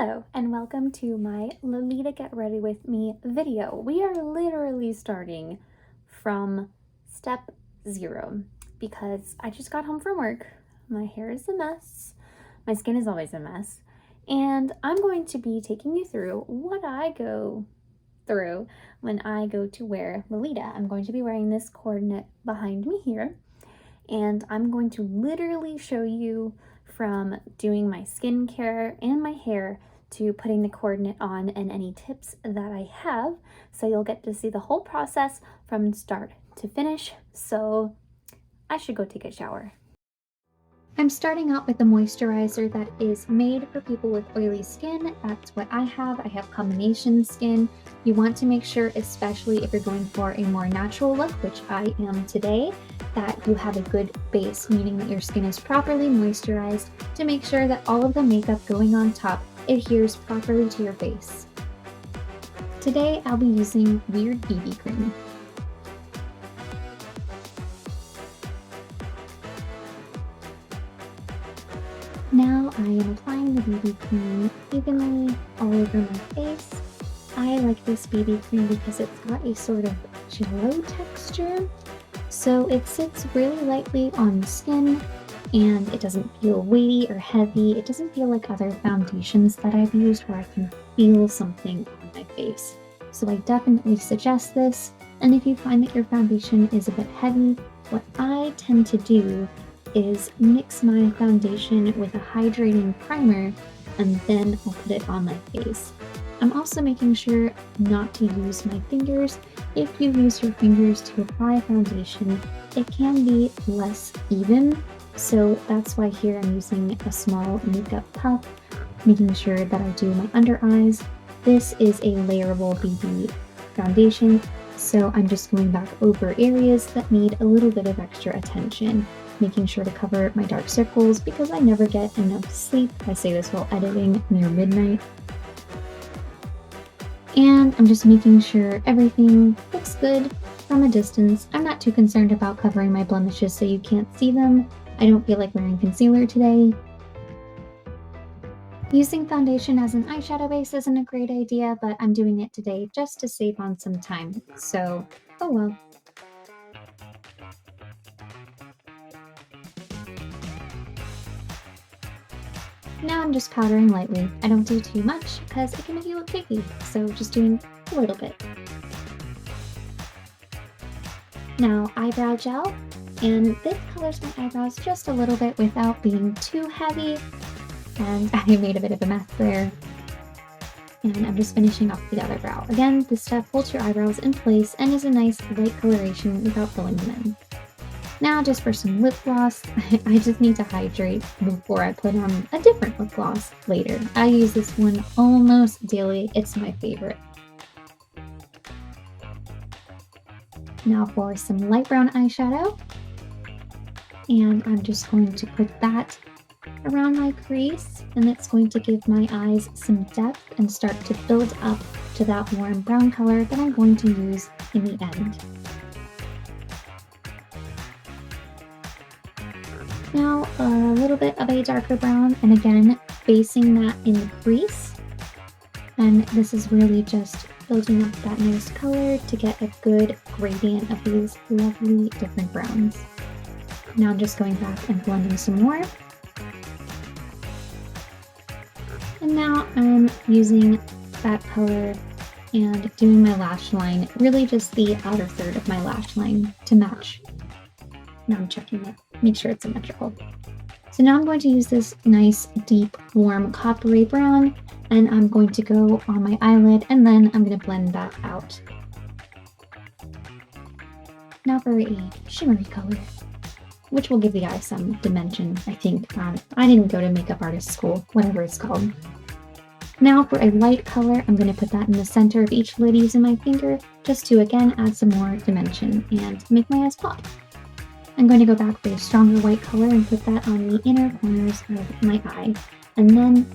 Hello and welcome to my Lolita Get Ready With Me video. We are literally starting from step 0 because I just got home from work. My hair is a mess. My skin is always a mess. And I'm going to be taking you through what I go through when I go to wear Lolita. I'm going to be wearing this coordinate behind me here. And I'm going to literally show you from doing my skincare and my hair to putting the coordinate on and any tips that I have. So you'll get to see the whole process from start to finish. So I should go take a shower. I'm starting out with a moisturizer that is made for people with oily skin. That's what I have. I have combination skin. You want to make sure, especially if you're going for a more natural look, which I am today, that you have a good base, meaning that your skin is properly moisturized to make sure that all of the makeup going on top adheres properly to your face. Today, I'll be using Weird BB Cream. Now I am applying the BB cream evenly all over my face. I like this BB cream because it's got a sort of jello texture. So it sits really lightly on the skin and it doesn't feel weighty or heavy. It doesn't feel like other foundations that I've used where I can feel something on my face. So I definitely suggest this. And if you find that your foundation is a bit heavy, what I tend to do is mix my foundation with a hydrating primer and then I'll put it on my face. I'm also making sure not to use my fingers. If you use your fingers to apply foundation, it can be less even. So that's why here I'm using a small makeup puff, making sure that I do my under eyes. This is a layerable BB foundation, so I'm just going back over areas that need a little bit of extra attention, making sure to cover my dark circles because I never get enough sleep. I say this while editing near midnight. And I'm just making sure everything looks good from a distance. I'm not too concerned about covering my blemishes so you can't see them. I don't feel like wearing concealer today. Using foundation as an eyeshadow base isn't a great idea, but I'm doing it today just to save on some time. So, oh well. Now I'm just powdering lightly. I don't do too much because it can make you look cakey, so just doing a little bit. Now eyebrow gel, and this colors my eyebrows just a little bit without being too heavy, and I made a bit of a mess there. And I'm just finishing off the other brow. Again, this step holds your eyebrows in place and is a nice light coloration without filling them in. Now just for some lip gloss, I just need to hydrate before I put on a different lip gloss later. I use this one almost daily. It's my favorite. Now for some light brown eyeshadow. And I'm just going to put that around my crease, and it's going to give my eyes some depth and start to build up to that warm brown color that I'm going to use in the end. Now a little bit of a darker brown, and again basing that in the crease, and this is really just building up that nice color to get a good gradient of these lovely different browns. Now I'm just going back and blending some more, and now I'm using that color and doing my lash line, really just the outer third of my lash line to match. Now I'm checking it, make sure it's symmetrical. So now I'm going to use this nice, deep, warm coppery brown, and I'm going to go on my eyelid, and then I'm going to blend that out. Now for a shimmery color, which will give the eye some dimension, I think. I didn't go to makeup artist school, whatever it's called. Now for a light color, I'm going to put that in the center of each lid using my finger, just to again add some more dimension and make my eyes pop. I'm going to go back for a stronger white color and put that on the inner corners of my eye, and then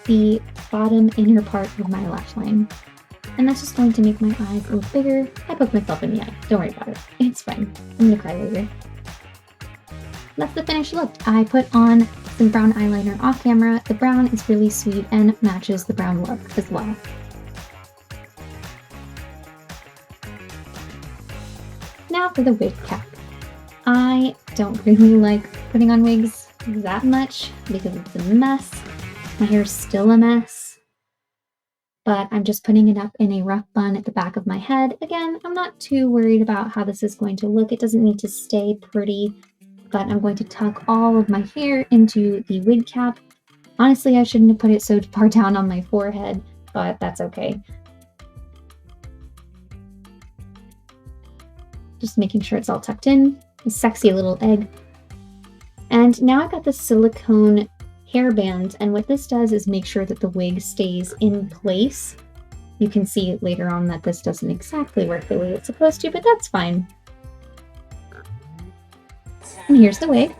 the bottom inner part of my lash line. And that's just going to make my eyes look bigger. I poked myself in the eye. Don't worry about it. It's fine. I'm going to cry later. That's the finished look. I put on some brown eyeliner off camera. The brown is really sweet and matches the brown look as well. Now for the wig cap. I don't really like putting on wigs that much because it's a mess. My hair is still a mess, but I'm just putting it up in a rough bun at the back of my head. Again, I'm not too worried about how this is going to look. It doesn't need to stay pretty, but I'm going to tuck all of my hair into the wig cap. Honestly, I shouldn't have put it so far down on my forehead, but that's okay. Just making sure it's all tucked in. A sexy little egg. And now I've got the silicone hairband, and what this does is make sure that the wig stays in place. You can see later on that this doesn't exactly work the way it's supposed to, but that's fine. And here's the wig.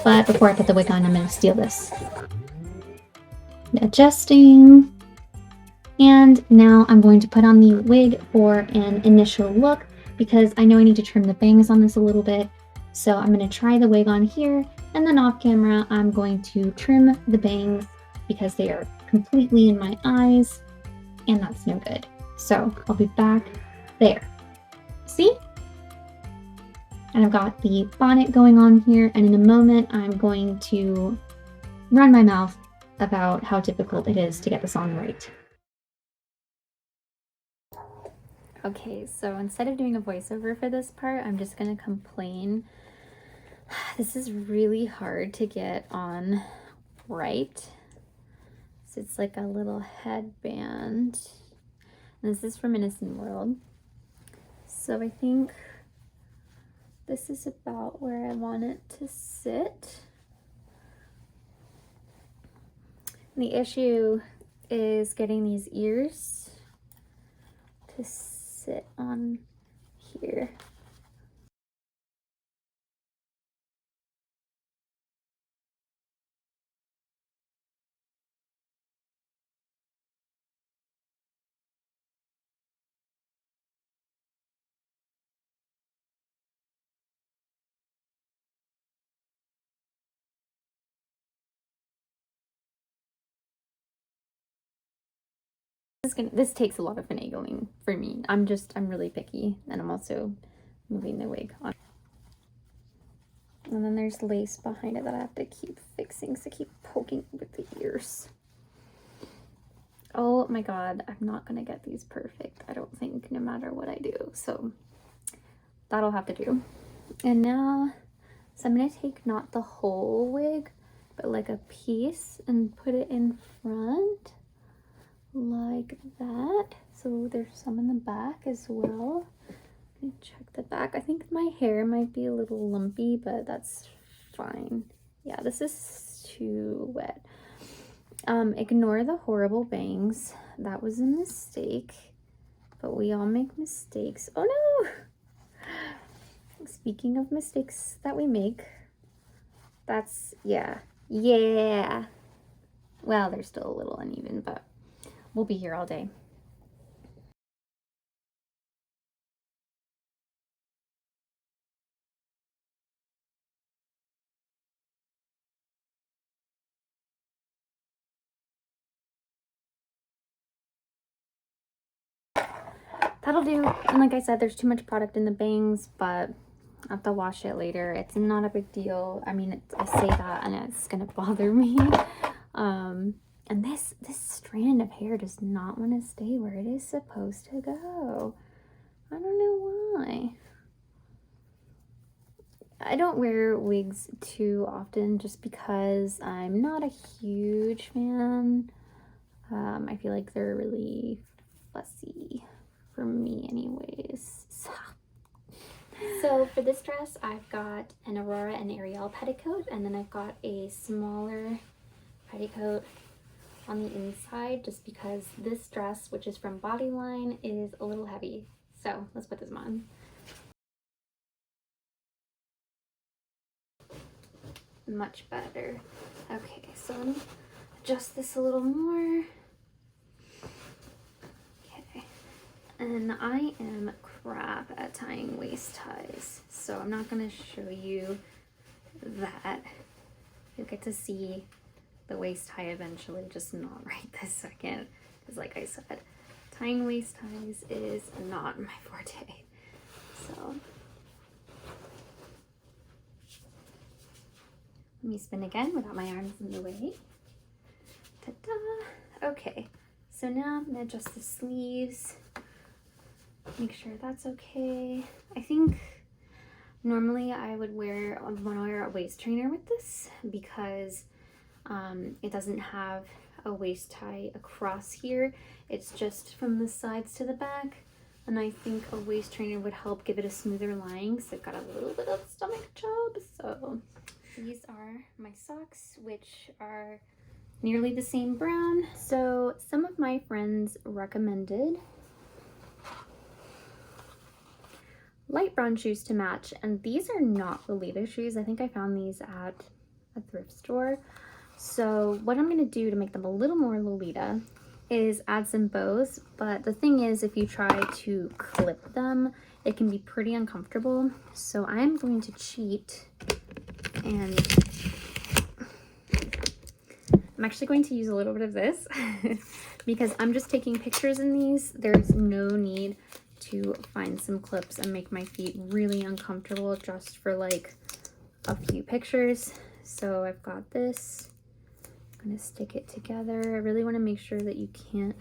But before I put the wig on, I'm going to steal this. Adjusting. And now I'm going to put on the wig for an initial look because I know I need to trim the bangs on this a little bit. So I'm going to try the wig on here, and then off camera I'm going to trim the bangs because they are completely in my eyes, and that's no good. So I'll be back there. See? And I've got the bonnet going on here, and in a moment I'm going to run my mouth about how difficult it is to get this on right. Okay, so instead of doing a voiceover for this part, I'm just gonna complain. This is really hard to get on right. So it's like a little headband. And this is from Innocent World. So I think this is about where I want it to sit. And the issue is getting these ears to sit on here. This takes a lot of finagling for me. I'm really picky, and I'm also moving the wig on. And then there's lace behind it that I have to keep fixing, so keep poking with the ears. Oh my god, I'm not gonna get these perfect, I don't think, no matter what I do. So that'll have to do. And now, so I'm gonna take not the whole wig, but like a piece and put it in front. Like that. So there's some in the back as well. Let me check the back. I think my hair might be a little lumpy, but that's fine. Yeah, this is too wet. Ignore the horrible bangs. That was a mistake, but we all make mistakes. Oh no! Speaking of mistakes that we make, that's, yeah. Well, they're still a little uneven, but we'll be here all day. That'll do. And like I said, there's too much product in the bangs, but I have to wash it later. It's not a big deal. I mean, I say that and it's gonna bother me. And this strand of hair does not want to stay where it is supposed to go. I don't know why. I don't wear wigs too often just because I'm not a huge fan. I feel like they're really fussy for me anyways. So for this dress, I've got an Aurora and Ariel petticoat, and then I've got a smaller petticoat on the inside just because this dress, which is from Bodyline, is a little heavy. So let's put this on. Much better. Okay, so let me adjust this a little more. Okay. And I am crap at tying waist ties, so I'm not going to show you that. You'll get to see the waist high eventually, just not right this second. Because like I said, tying waist ties is not my forte. So let me spin again without my arms in the way. Ta-da! Okay, so now I'm gonna adjust the sleeves. Make sure that's okay. I think normally I would want to wear a waist trainer with this because it doesn't have a waist tie across here. It's just from the sides to the back. And I think a waist trainer would help give it a smoother line because I've got a little bit of stomach chub. So these are my socks, which are nearly the same brown. So some of my friends recommended light brown shoes to match, and these are not Lolita shoes. I think I found these at a thrift store. So what I'm gonna do to make them a little more Lolita is add some bows, but the thing is, if you try to clip them, it can be pretty uncomfortable. So I'm going to cheat, and I'm actually going to use a little bit of this because I'm just taking pictures in these. There's no need to find some clips and make my feet really uncomfortable just for like a few pictures. So I've got this. I'm gonna stick it together. I really want to make sure that you can't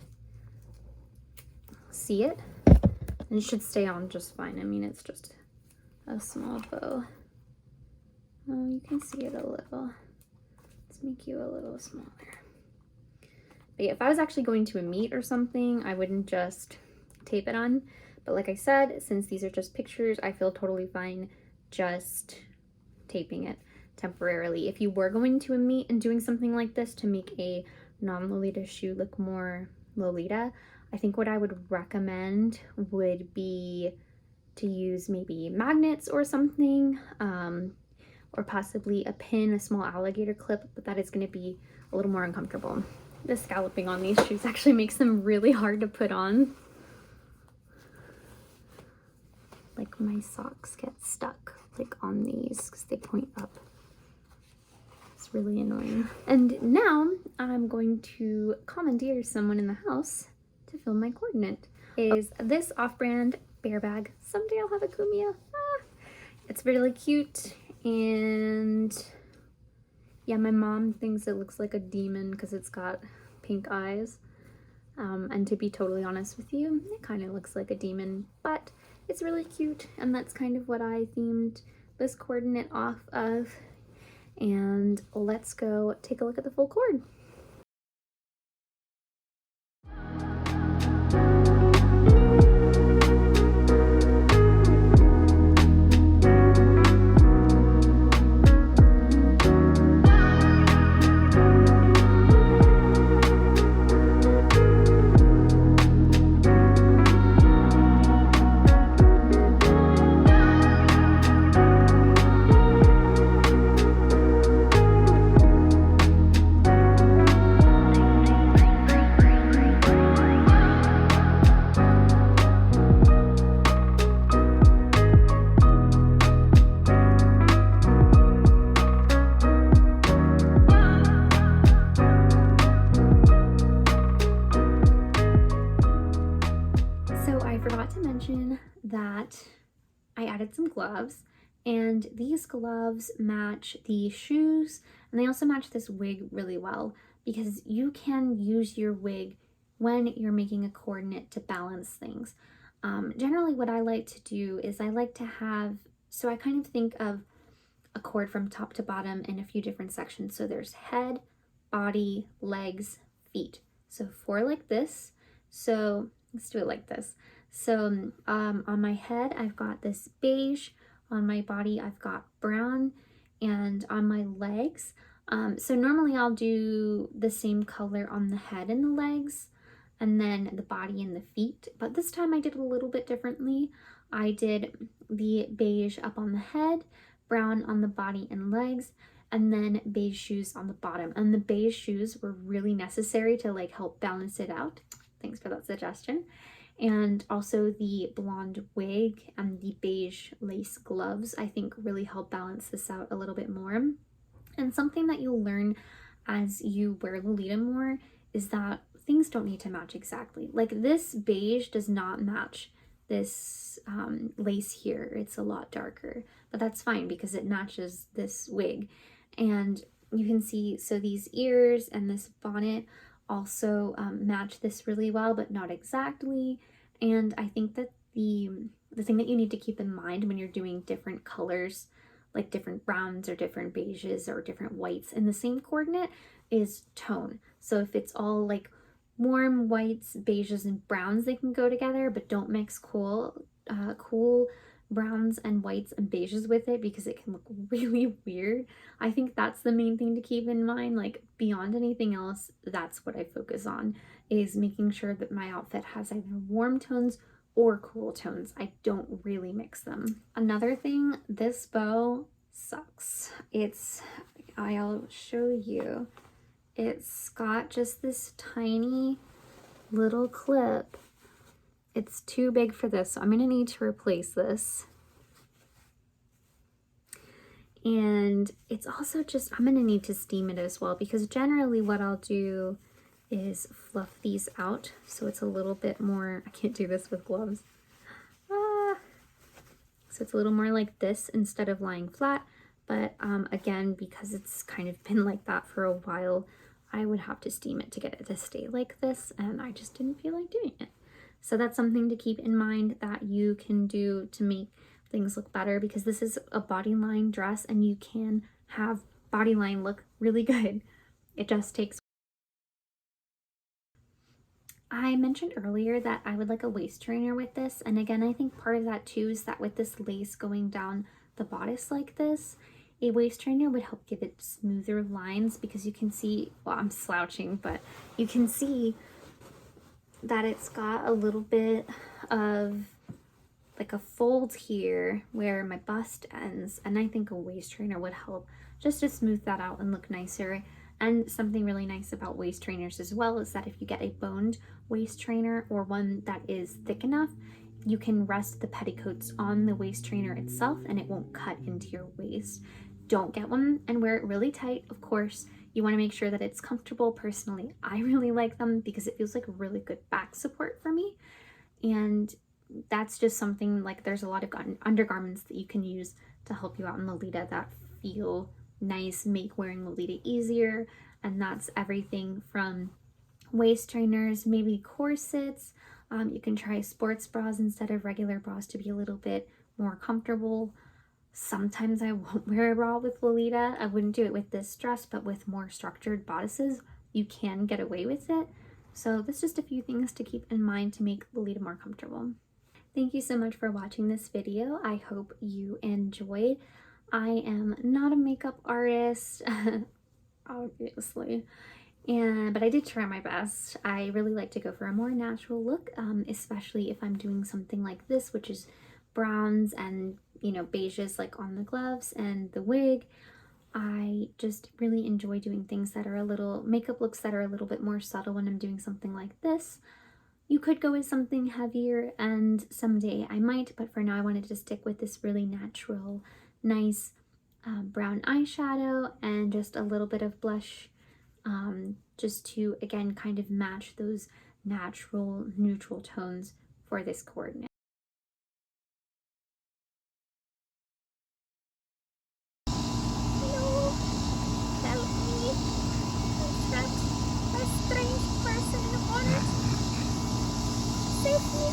see it, and it should stay on just fine. I mean, it's just a small bow. Oh, you can see it a little. Let's make you a little smaller. But yeah, if I was actually going to a meet or something, I wouldn't just tape it on. But like I said, since these are just pictures, I feel totally fine just taping it temporarily. If you were going to a meet and doing something like this to make a non-Lolita shoe look more Lolita, I think what I would recommend would be to use maybe magnets or something, or possibly a pin, a small alligator clip, but that is going to be a little more uncomfortable. The scalloping on these shoes actually makes them really hard to put on. Like my socks get stuck like on these because they point up. It's really annoying. And now I'm going to commandeer someone in the house to film my coordinate. Is this off-brand bear bag. Someday I'll have a Kumia. It's really cute, and yeah, my mom thinks it looks like a demon because it's got pink eyes. And to be totally honest with you, it kind of looks like a demon, but it's really cute, and that's kind of what I themed this coordinate off of. And let's go take a look at the full cord. That I added some gloves, and these gloves match the shoes, and they also match this wig really well because you can use your wig when you're making a coordinate to balance things. Generally what I like to do is I like to have, so I kind of think of a cord from top to bottom in a few different sections. So there's head, body, legs, feet. So 4 like this. So let's do it like this. So on my head, I've got this beige. On my body, I've got brown. And on my legs, so normally I'll do the same color on the head and the legs, and then the body and the feet. But this time I did a little bit differently. I did the beige up on the head, brown on the body and legs, and then beige shoes on the bottom. And the beige shoes were really necessary to like help balance it out. Thanks for that suggestion. And also the blonde wig and the beige lace gloves, I think really help balance this out a little bit more. And And something that you'll learn as you wear Lolita more is that things don't need to match exactly. Like this beige does not match this lace here. It's a lot darker, but that's fine because it matches this wig. And you can see, so these ears and this bonnet also match this really well, but not exactly. And I think that the thing that you need to keep in mind when you're doing different colors, like different browns or different beiges or different whites in the same coordinate, is tone. So if it's all like warm whites, beiges, and browns, they can go together, but don't mix cool browns and whites and beiges with it because it can look really weird. I think that's the main thing to keep in mind. Like beyond anything else, that's what I focus on, is making sure that my outfit has either warm tones or cool tones. I don't really mix them. Another thing, this bow sucks. I'll show you. It's got just this tiny little clip. It's too big for this, so I'm gonna need to replace this. And it's also just, I'm gonna need to steam it as well, because generally what I'll do is fluff these out so it's a little bit more, I can't do this with gloves. So it's a little more like this instead of lying flat. But again, because it's kind of been like that for a while, I would have to steam it to get it to stay like this, and I just didn't feel like doing it. So that's something to keep in mind that you can do to make things look better, because this is a bodyline dress and you can have bodyline look really good. It just takes. I mentioned earlier that I would like a waist trainer with this, and again, I think part of that too is that with this lace going down the bodice like this, a waist trainer would help give it smoother lines, because you can see, well, I'm slouching, but you can see that it's got a little bit of like a fold here where my bust ends, and I think a waist trainer would help just to smooth that out and look nicer. And something really nice about waist trainers as well is that if you get a boned waist trainer or one that is thick enough, you can rest the petticoats on the waist trainer itself and it won't cut into your waist. Don't get one and wear it really tight, of course. You want to make sure that it's comfortable. Personally, I really like them because it feels like really good back support for me. And that's just something, like there's a lot of undergarments that you can use to help you out in Lolita that feel nice, make wearing Lolita easier. And that's everything from waist trainers, maybe corsets. You can try sports bras instead of regular bras to be a little bit more comfortable. Sometimes I won't wear a bra with Lolita. I wouldn't do it with this dress, but with more structured bodices, you can get away with it. So that's just a few things to keep in mind to make Lolita more comfortable. Thank you so much for watching this video. I hope you enjoyed. I am not a makeup artist, obviously, but I did try my best. I really like to go for a more natural look, especially if I'm doing something like this, which is browns and, you know, beiges like on the gloves and the wig. I just really enjoy doing things that are makeup looks that are a little bit more subtle when I'm doing something like this. You could go with something heavier, and someday I might, but for now I wanted to stick with this really natural, nice brown eyeshadow and just a little bit of blush, just to, again, kind of match those natural neutral tones for this coordinate. Hello, help me. I've got a strange person in the corner. Save me,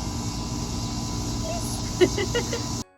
please.